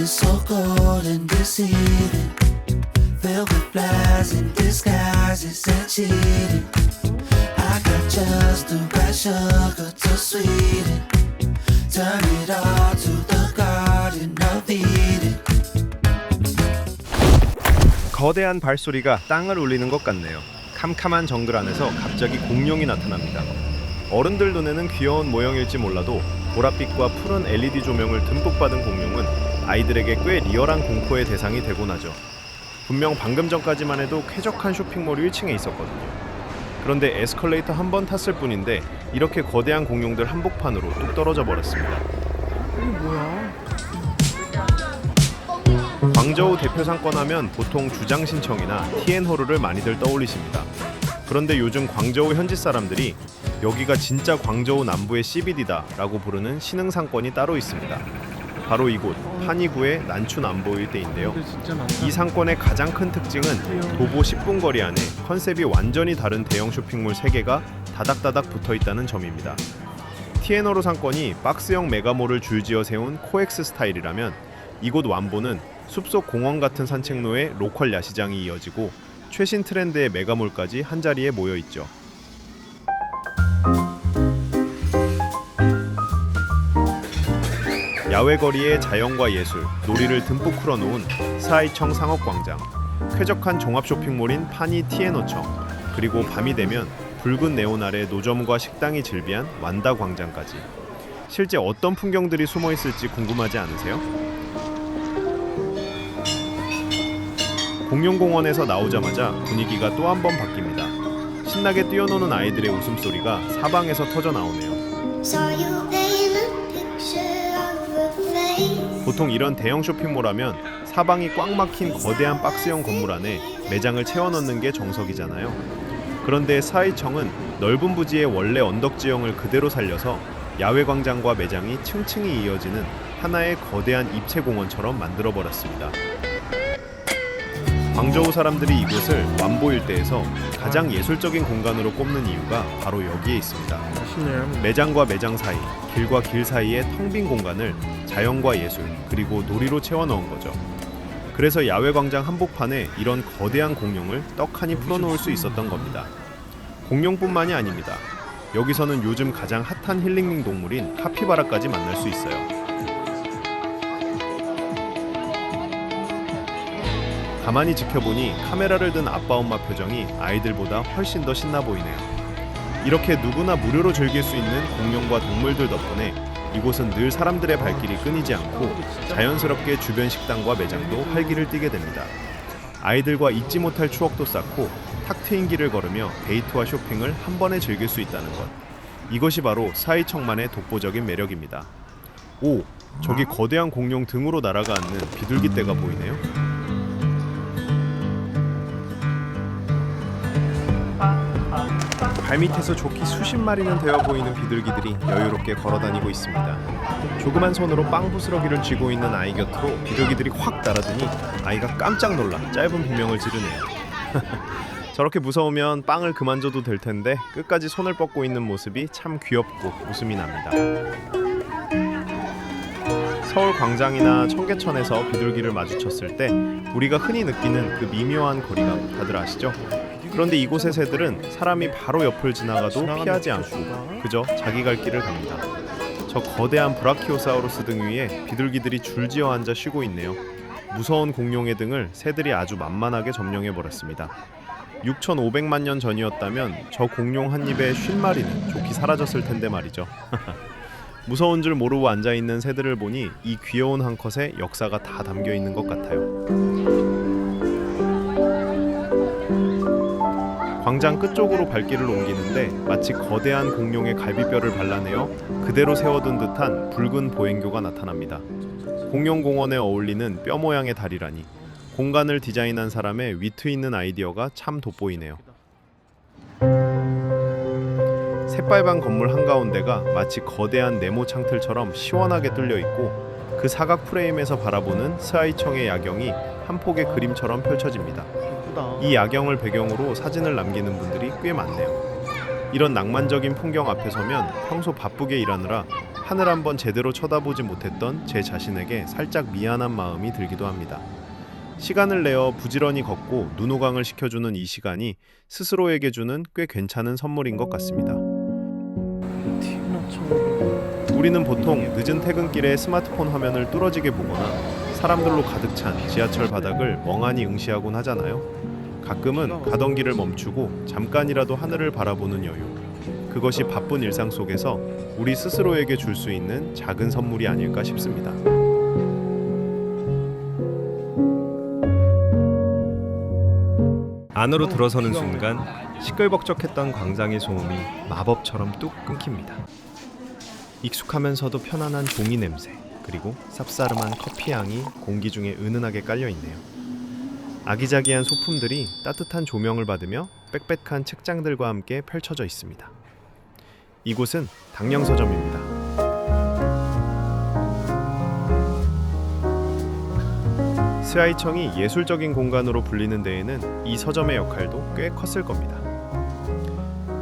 is so cold and deceiving, filled with lies and disguises and cheating. I got just the right sugar to sweeten. Turn it all to the Garden of Eden. 거대한 발소리가 땅을 울리는 것 같네요. 캄캄한 정글 안에서 갑자기 공룡이 나타납니다. 어른들 눈에는 귀여운 모형일지 몰라도 보랏빛과 푸른 LED 조명을 듬뿍 받은 공룡은 아이들에게 꽤 리얼한 공포의 대상이 되곤 하죠. 분명 방금 전까지만 해도 쾌적한 쇼핑몰이 1층에 있었거든요. 그런데 에스컬레이터 한 번 탔을 뿐인데 이렇게 거대한 공룡들 한복판으로 뚝 떨어져 버렸습니다. 이게 뭐야? 광저우 대표 상권 하면 보통 주장신청이나 티앤호르를 많이들 떠올리십니다. 그런데 요즘 광저우 현지 사람들이 여기가 진짜 광저우 남부의 CBD다 라고 부르는 신흥 상권이 따로 있습니다. 바로 이곳 파니구의 난춘 안보 일대인데요. 이 상권의 가장 큰 특징은 도보 10분 거리 안에 컨셉이 완전히 다른 대형 쇼핑몰 3개가 다닥다닥 붙어있다는 점입니다. 티앤호르 상권이 박스형 메가몰을 줄지어 세운 코엑스 스타일이라면 이곳 완보는 숲속 공원 같은 산책로에 로컬 야시장이 이어지고 최신 트렌드의 메가몰까지 한자리에 모여있죠. 야외 거리에 자연과 예술, 놀이를 듬뿍 풀어놓은 스하이청 상업광장, 쾌적한 종합 쇼핑몰인 파니 티앤호청, 그리고 밤이 되면 붉은 네온 아래 노점과 식당이 즐비한 완다 광장까지. 실제 어떤 풍경들이 숨어 있을지 궁금하지 않으세요? 공룡공원에서 나오자마자 분위기가 또 한 번 바뀝니다. 신나게 뛰어노는 아이들의 웃음소리가 사방에서 터져 나오네요. 보통 이런 대형 쇼핑몰 하면 사방이 꽉 막힌 거대한 박스형 건물 안에 매장을 채워넣는 게 정석이잖아요. 그런데 스하이청은 넓은 부지의 원래 언덕 지형을 그대로 살려서 야외 광장과 매장이 층층이 이어지는 하나의 거대한 입체공원처럼 만들어버렸습니다. 광저우 사람들이 이곳을 완보 일대에서 가장 예술적인 공간으로 꼽는 이유가 바로 여기에 있습니다. 매장과 매장 사이, 길과 길 사이의 텅 빈 공간을 자연과 예술, 그리고 놀이로 채워 넣은 거죠. 그래서 야외 광장 한복판에 이런 거대한 공룡을 떡하니 풀어놓을 수 있었던 겁니다. 공룡뿐만이 아닙니다. 여기서는 요즘 가장 핫한 힐링 동물인 카피바라까지 만날 수 있어요. 가만히 지켜보니 카메라를 든 아빠 엄마 표정이 아이들보다 훨씬 더 신나 보이네요. 이렇게 누구나 무료로 즐길 수 있는 공룡과 동물들 덕분에 이곳은 늘 사람들의 발길이 끊이지 않고 자연스럽게 주변 식당과 매장도 활기를 띠게 됩니다. 아이들과 잊지 못할 추억도 쌓고 탁 트인 길을 걸으며 데이트와 쇼핑을 한 번에 즐길 수 있다는 것. 이것이 바로 스하이청만의 독보적인 매력입니다. 오, 저기 거대한 공룡 등으로 날아가 앉는 비둘기 떼가 보이네요. 발밑에서 좋기 수십 마리는 되어 보이는 비둘기들이 여유롭게 걸어다니고 있습니다. 조그만 손으로 빵 부스러기를 쥐고 있는 아이 곁으로 비둘기들이 확 날아드니 아이가 깜짝 놀라 짧은 비명을 지르네요. 저렇게 무서우면 빵을 그만 줘도 될 텐데 끝까지 손을 뻗고 있는 모습이 참 귀엽고 웃음이 납니다. 서울 광장이나 청계천에서 비둘기를 마주쳤을 때 우리가 흔히 느끼는 그 미묘한 거리감 다들 아시죠? 그런데 이곳의 새들은 사람이 바로 옆을 지나가도 피하지 않고 그저 자기 갈 길을 갑니다. 저 거대한 브라키오사우루스 등 위에 비둘기들이 줄지어 앉아 쉬고 있네요. 무서운 공룡의 등을 새들이 아주 만만하게 점령해버렸습니다. 6,500만 년 전이었다면 저 공룡 한 입에 50마리는 좋게 사라졌을 텐데 말이죠. 무서운 줄 모르고 앉아있는 새들을 보니 이 귀여운 한 컷에 역사가 다 담겨있는 것 같아요. 광장 끝쪽으로 발길을 옮기는데 마치 거대한 공룡의 갈비뼈를 발라내어 그대로 세워둔 듯한 붉은 보행교가 나타납니다. 공룡공원에 어울리는 뼈 모양의 다리라니 공간을 디자인한 사람의 위트 있는 아이디어가 참 돋보이네요. 새빨간 건물 한가운데가 마치 거대한 네모 창틀처럼 시원하게 뚫려 있고 그 사각 프레임에서 바라보는 스하이청의 야경이 한 폭의 그림처럼 펼쳐집니다. 이 야경을 배경으로 사진을 남기는 분들이 꽤 많네요. 이런 낭만적인 풍경 앞에 서면 평소 바쁘게 일하느라 하늘 한번 제대로 쳐다보지 못했던 제 자신에게 살짝 미안한 마음이 들기도 합니다. 시간을 내어 부지런히 걷고 눈호강을 시켜주는 이 시간이 스스로에게 주는 꽤 괜찮은 선물인 것 같습니다. 우리는 보통 늦은 퇴근길에 스마트폰 화면을 뚫어지게 보거나 사람들로 가득 찬 지하철 바닥을 멍하니 응시하곤 하잖아요. 가끔은 가던 길을 멈추고 잠깐이라도 하늘을 바라보는 여유. 그것이 바쁜 일상 속에서 우리 스스로에게 줄 수 있는 작은 선물이 아닐까 싶습니다. 안으로 들어서는 순간 시끌벅적했던 광장의 소음이 마법처럼 뚝 끊깁니다. 익숙하면서도 편안한 종이 냄새, 그리고 쌉싸름한 커피 향이 공기 중에 은은하게 깔려있네요. 아기자기한 소품들이 따뜻한 조명을 받으며 빽빽한 책장들과 함께 펼쳐져 있습니다. 이곳은 당령서점입니다. 스하이청이 예술적인 공간으로 불리는 데에는 이 서점의 역할도 꽤 컸을 겁니다.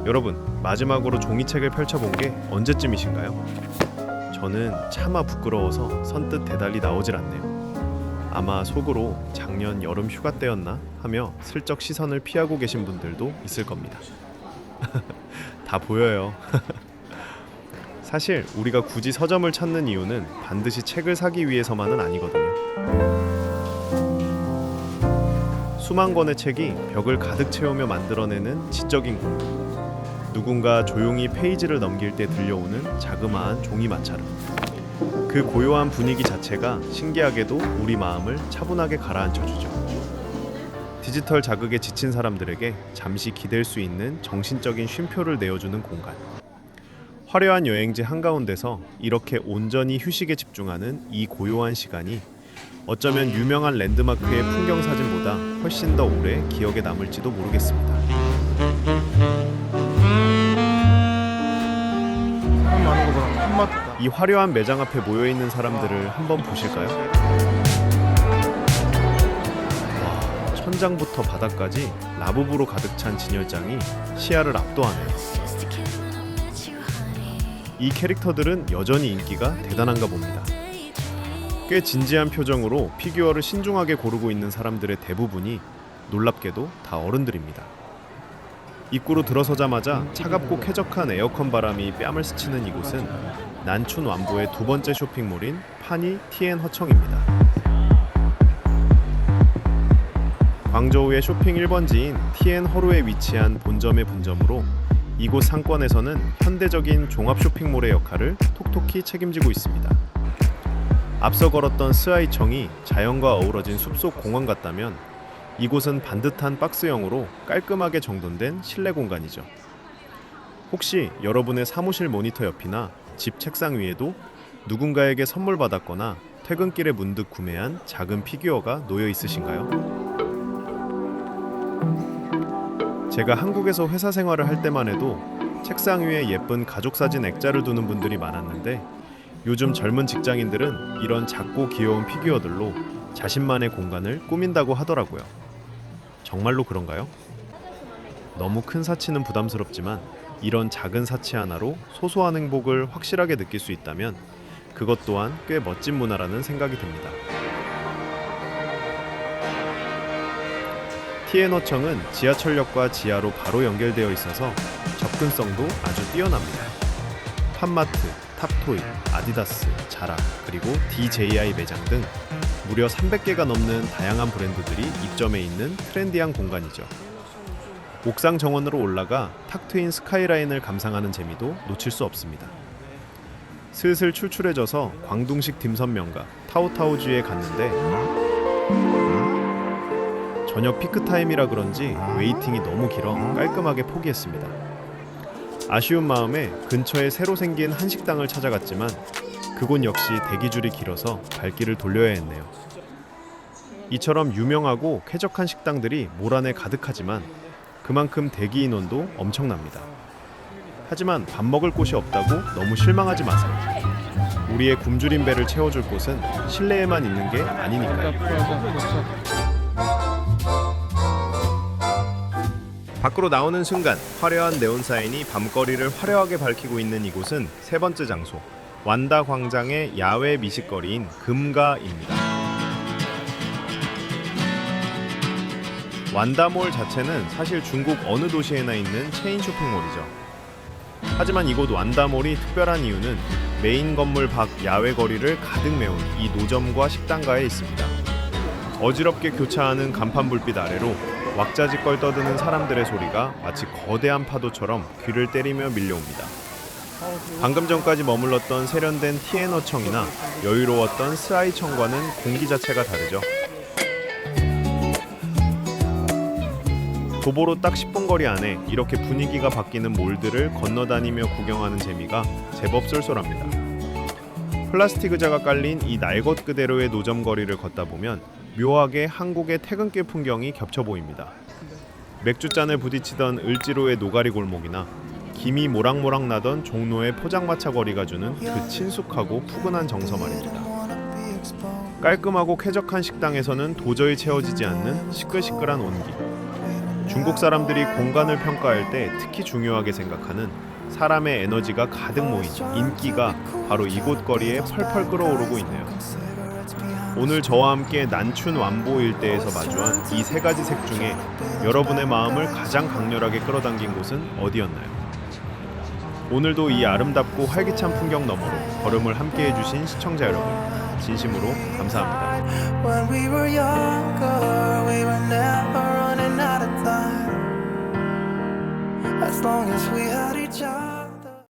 여러분, 마지막으로 종이책을 펼쳐본 게 언제쯤이신가요? 저는 차마 부끄러워서 선뜻 대달리 나오질 않네요. 아마 속으로 작년 여름 휴가 때였나 하며 슬쩍 시선을 피하고 계신 분들도 있을 겁니다. 다 보여요. 사실 우리가 굳이 서점을 찾는 이유는 반드시 책을 사기 위해서만은 아니거든요. 수만 권의 책이 벽을 가득 채우며 만들어내는 지적인 공간. 누군가 조용히 페이지를 넘길 때 들려오는 자그마한 종이 마찰음. 그 고요한 분위기 자체가 신기하게도 우리 마음을 차분하게 가라앉혀주죠. 디지털 자극에 지친 사람들에게 잠시 기댈 수 있는 정신적인 쉼표를 내어주는 공간. 화려한 여행지 한가운데서 이렇게 온전히 휴식에 집중하는 이 고요한 시간이 어쩌면 유명한 랜드마크의 풍경 사진보다 훨씬 더 오래 기억에 남을지도 모르겠습니다. 사람 많은 거 보라. 한마디다. 이 화려한 매장 앞에 모여있는 사람들을 한번 보실까요? 와, 천장부터 바닥까지 라부부로 가득 찬 진열장이 시야를 압도하네요. 이 캐릭터들은 여전히 인기가 대단한가 봅니다. 꽤 진지한 표정으로 피규어를 신중하게 고르고 있는 사람들의 대부분이 놀랍게도 다 어른들입니다. 입구로 들어서자마자 차갑고 쾌적한 에어컨 바람이 뺨을 스치는 이곳은 난춘 완보의 두 번째 쇼핑몰인 파니 TN허청입니다. 광저우의 쇼핑 1번지인 TN허루에 위치한 본점의 분점으로 이곳 상권에서는 현대적인 종합 쇼핑몰의 역할을 톡톡히 책임지고 있습니다. 앞서 걸었던 스하이청이 자연과 어우러진 숲속 공원 같다면 이곳은 반듯한 박스형으로 깔끔하게 정돈된 실내 공간이죠. 혹시 여러분의 사무실 모니터 옆이나 집 책상 위에도 누군가에게 선물 받았거나 퇴근길에 문득 구매한 작은 피규어가 놓여 있으신가요? 제가 한국에서 회사 생활을 할 때만 해도 책상 위에 예쁜 가족 사진 액자를 두는 분들이 많았는데 요즘 젊은 직장인들은 이런 작고 귀여운 피규어들로 자신만의 공간을 꾸민다고 하더라고요. 정말로 그런가요? 너무 큰 사치는 부담스럽지만 이런 작은 사치 하나로 소소한 행복을 확실하게 느낄 수 있다면 그것 또한 꽤 멋진 문화라는 생각이 듭니다. TN허청은 지하철역과 지하로 바로 연결되어 있어서 접근성도 아주 뛰어납니다. 팜마트, 탑토이, 아디다스, 자라, 그리고 DJI 매장 등 무려 300개가 넘는 다양한 브랜드들이 입점해 있는 트렌디한 공간이죠. 옥상 정원으로 올라가 탁 트인 스카이라인을 감상하는 재미도 놓칠 수 없습니다. 슬슬 출출해져서 광둥식 딤섬 명가 타오타오주에 갔는데 저녁 피크타임이라 그런지 웨이팅이 너무 길어 깔끔하게 포기했습니다. 아쉬운 마음에 근처에 새로 생긴 한식당을 찾아갔지만 그곳 역시 대기줄이 길어서 발길을 돌려야 했네요. 이처럼 유명하고 쾌적한 식당들이 몰 안에 가득하지만 그만큼 대기 인원도 엄청납니다. 하지만 밥 먹을 곳이 없다고 너무 실망하지 마세요. 우리의 굶주린 배를 채워줄 곳은 실내에만 있는 게 아니니까요. 밖으로 나오는 순간 화려한 네온 사인이 밤거리를 화려하게 밝히고 있는 이곳은 세 번째 장소 완다 광장의 야외 미식거리인 금가입니다. 완다몰 자체는 사실 중국 어느 도시에나 있는 체인 쇼핑몰이죠. 하지만 이곳 완다몰이 특별한 이유는 메인 건물 밖 야외 거리를 가득 메운 이 노점과 식당가에 있습니다. 어지럽게 교차하는 간판 불빛 아래로 왁자지껄 떠드는 사람들의 소리가 마치 거대한 파도처럼 귀를 때리며 밀려옵니다. 방금 전까지 머물렀던 세련된 티에너청이나 여유로웠던 스아이청과는 공기 자체가 다르죠. 도보로 딱 10분 거리 안에 이렇게 분위기가 바뀌는 몰들을 건너다니며 구경하는 재미가 제법 쏠쏠합니다. 플라스틱 의자가 깔린 이 날 것 그대로의 노점 거리를 걷다 보면 묘하게 한국의 퇴근길 풍경이 겹쳐 보입니다. 맥주잔을 부딪히던 을지로의 노가리 골목이나 김이 모락모락 나던 종로의 포장마차 거리가 주는 그 친숙하고 푸근한 정서 말입니다. 깔끔하고 쾌적한 식당에서는 도저히 채워지지 않는 시끌시끌한 온기. 중국 사람들이 공간을 평가할 때 특히 중요하게 생각하는 사람의 에너지가 가득 모인 인기가 바로 이곳 거리에 펄펄 끓어오르고 있네요. 오늘 저와 함께 난춘 완보 일대에서 마주한 이 세 가지 색 중에 여러분의 마음을 가장 강렬하게 끌어당긴 곳은 어디였나요? 오늘도 이 아름답고 활기찬 풍경 너머로 걸음을 함께 해주신 시청자 여러분, 진심으로 감사합니다. When we were younger, we were never running out of time. As long as we had each other.